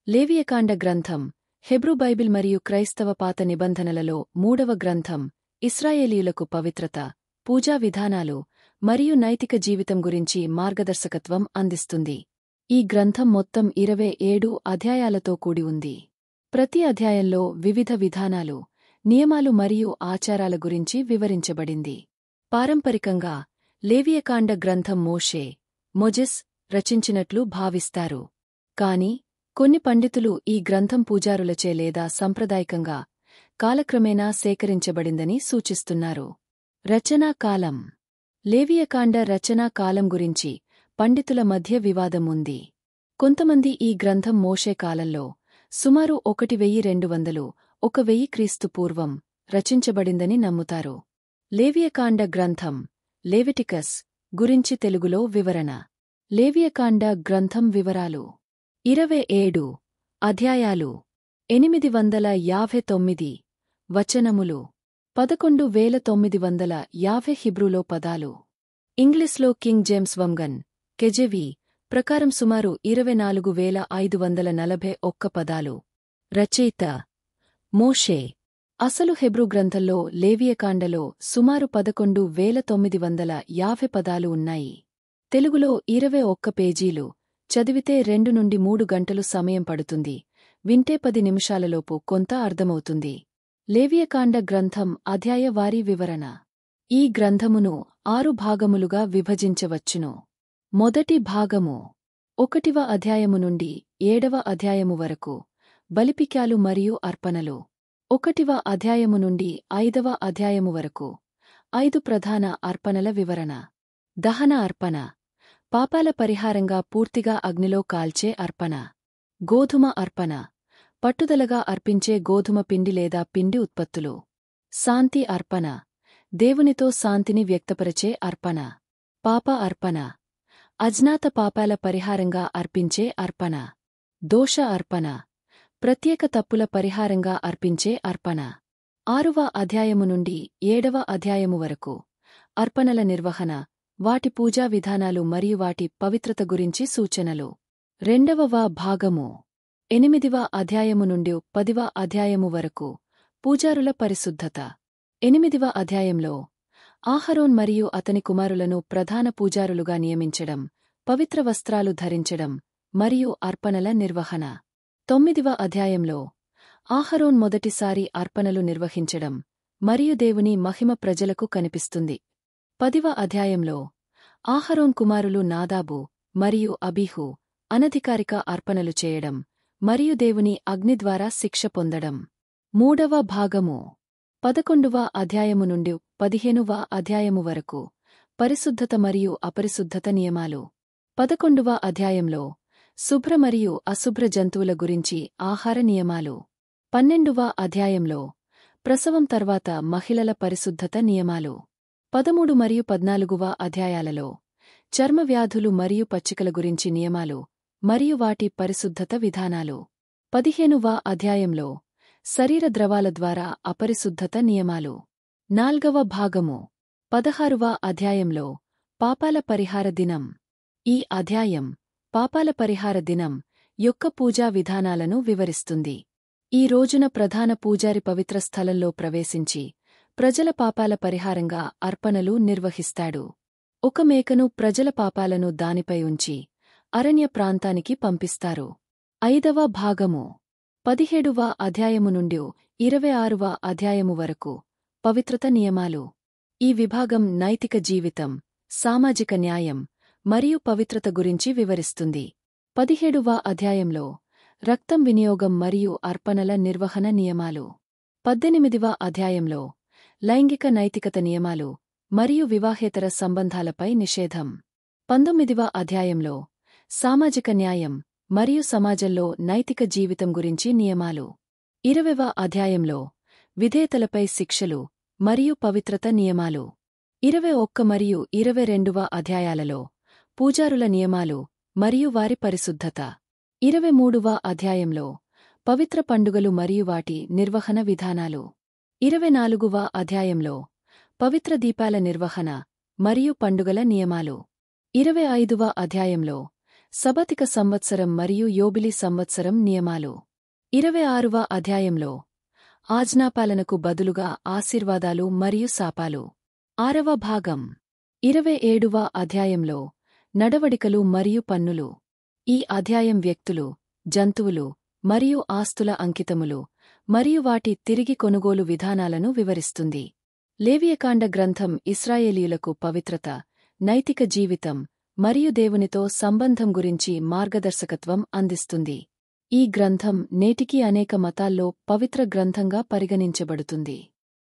లేవియకాండ గ్రంథం Hebrew Bible మరియు క్రైస్తవ పాత నిబంధనలలో మూడవ గ్రంథం ఇశ్రాయేలీయులకు పవిత్రత, పూజా విధానాలు మరియు నైతిక జీవితం గురించి మార్గదర్శకత్వం అందిస్తుంది. ఈ గ్రంథం మొత్తం 27 అధ్యాయాలతో కూడి ఉంది. ప్రతి అధ్యాయంలో వివిధ విధానాలు, నియమాలు మరియు ఆచారాల గురించి వివరించబడింది. పారంపరికంగా లేవియకాండ గ్రంథం మొజెస్ రచించినట్లు భావిస్తారు. కాని కొన్ని పండితులు ఈ గ్రంథం పూజారులచే లేదా సంప్రదాయకంగా కాలక్రమేణా సేకరించబడిందని సూచిస్తున్నారు. రచనా కాలం. లేవియకాండ రచనా కాలం గురించి పండితుల మధ్య వివాదం ఉంది. కొంతమంది ఈ గ్రంథం మోషే కాలంలో సుమారు 1200–1000 క్రీస్తు పూర్వం రచించబడిందని నమ్ముతారు. లేవియకాండ గ్రంథం లేవిటికస్ గురించి తెలుగులో వివరణ. లేవియకాండ గ్రంథం వివరాలు. 27 అధ్యాయాలు, 859 వచనములు, 11,950 హిబ్రూలో పదాలు. ఇంగ్లీష్లో కింగ్ జేమ్స్ వర్షన్ KJV ప్రకారం సుమారు 24,541 పదాలు. రచయిత మోషే. అసలు హెబ్రూ గ్రంథంలో లేవియకాండలో సుమారు 11,950 పదాలు ఉన్నాయి. తెలుగులో 21 పేజీలు. చదివితే 2 నుండి 3 గంటలు సమయం పడుతుంది. వింటే 10 నిమిషాలలోపు కొంత అర్థమవుతుంది. లేవియకాండ గ్రంథం అధ్యాయవారీ వివరణ. ఈ గ్రంథమును 6 భాగములుగా విభజించవచ్చును. మొదటి భాగము 1వ అధ్యాయము నుండి 7వ అధ్యాయము వరకు బలిపిక్యాలు మరియు అర్పణలు. 1వ అధ్యాయము నుండి 5వ అధ్యాయము వరకు 5 ప్రధాన అర్పణల వివరణ. దహన అర్పణ, పాపాల పరిహారంగా పూర్తిగా అగ్నిలో కాల్చే అర్పణ. గోధుమ అర్పణ, పట్టుదలగా అర్పించే గోధుమ పిండి లేదా పిండి ఉత్పత్తులు. శాంతి అర్పణ, దేవునితో శాంతిని వ్యక్తపరచే అర్పణ. పాప అర్పణ, అజ్ఞాత పాపాల పరిహారంగా అర్పించే అర్పణ. దోష అర్పణ, ప్రత్యేక తప్పుల పరిహారంగా అర్పించే అర్పణ. 6వ అధ్యాయము నుండి 7వ అధ్యాయము వరకు అర్పణల నిర్వహణ, వాటి పూజా విధానాలు మరియు వాటి పవిత్రత గురించి సూచనలు. 2వ భాగము 8వ అధ్యాయము నుండి 10వ అధ్యాయము వరకు పూజారుల పరిశుద్ధత. 8వ అధ్యాయంలో ఆహరోన్ మరియు అతని కుమారులను ప్రధాన పూజారులుగా నియమించడం, పవిత్ర వస్త్రాలు ధరించడం మరియు అర్పణల నిర్వహణ. 9వ అధ్యాయంలో ఆహరోన్ మొదటిసారి అర్పణలు నిర్వహించడం మరియు దేవుని మహిమ ప్రజలకు కనిపిస్తుంది. 10వ అధ్యాయంలో ఆహరోన్ కుమారులు నాదాబు మరియు అబీహు అనధికారిక అర్పణలు చేయడం మరియు దేవుని అగ్ని ద్వారా శిక్ష పొందడం. 3వ భాగము 11వ అధ్యాయము నుండి 15వ అధ్యాయము వరకు పరిశుద్ధత మరియు అపరిశుద్ధత నియమాలు. 11వ అధ్యాయంలో శుభ్ర మరియు అశుభ్ర జంతువుల గురించి ఆహార నియమాలు. 12వ అధ్యాయంలో ప్రసవం తర్వాత మహిళల పరిశుద్ధత నియమాలు. 13 మరియు 14వ అధ్యాయాలలో చర్మ వ్యాధులు మరియు పచ్చికల గురించి నియమాలు మరియు వాటి పరిశుద్ధత విధానాలు. 15వ అధ్యాయంలో శరీర ద్రవాల ద్వారా అపరిశుద్ధత నియమాలు. 4వ భాగము 16వ అధ్యాయంలో పాపాల పరిహార దినం. ఈ అధ్యాయం పాపాల పరిహార దినం యొక్క పూజా విధానాలను వివరిస్తుంది. ఈ రోజున ప్రధాన పూజారి పవిత్ర స్థలంలో ప్రవేశించి ప్రజల పాపాల పరిహారంగా అర్పణలు నిర్వహిస్తాడు. ఒక మేకను ప్రజల పాపాలను దానిపై ఉంచి అరణ్య ప్రాంతానికి పంపిస్తారు. 5వ భాగము 17వ అధ్యాయము నుండి 26వ అధ్యాయము వరకు పవిత్రత నియమాలు. ఈ విభాగం నైతిక జీవితం, సామాజిక న్యాయం మరియు పవిత్రత గురించి వివరిస్తుంది. 17వ అధ్యాయంలో రక్తం వినియోగం మరియు అర్పణల నిర్వహణ నియమాలు. 18వ అధ్యాయంలో లైంగిక నైతికత నియమాలు మరియు వివాహేతర సంబంధాలపై నిషేధం. 19వ అధ్యాయంలో సామాజిక న్యాయం మరియు సమాజంలో నైతిక జీవితం గురించి నియమాలు. 20వ అధ్యాయంలో విధేయతలపై శిక్షలు మరియు పవిత్రత నియమాలు. 21 మరియు 22వ అధ్యాయాలలో పూజారుల నియమాలు మరియు వారి పరిశుద్ధత. 23వ అధ్యాయంలో పవిత్ర పండుగలు మరియు వాటి నిర్వహణ విధానాలు. 24వ అధ్యాయంలో పవిత్ర దీపాల నిర్వహణ మరియు పండుగల నియమాలు. 25వ అధ్యాయంలో సబతిక సంవత్సరం మరియు యోబిలి సంవత్సరం నియమాలు 26వ అధ్యాయంలో ఆజ్ఞాపాలనకు బదులుగా ఆశీర్వాదాలు మరియు శాపాలు 6వ భాగం 27వ అధ్యాయంలో నడవడికలు మరియు పన్నులు ఈ అధ్యాయం వ్యక్తులు జంతువులు మరియు ఆస్తుల అంకితములు మరియు వాటి తిరిగి కొనుగోలు విధానాలను వివరిస్తుంది. లేవియకాండ గ్రంథం ఇశ్రాయేలీయులకు పవిత్రత, నైతిక జీవితం మరియు దేవునితో సంబంధం గురించి మార్గదర్శకత్వం అందిస్తుంది. ఈ గ్రంథం నేటికీ అనేక మతాల్లో పవిత్ర గ్రంథంగా పరిగణించబడుతుంది.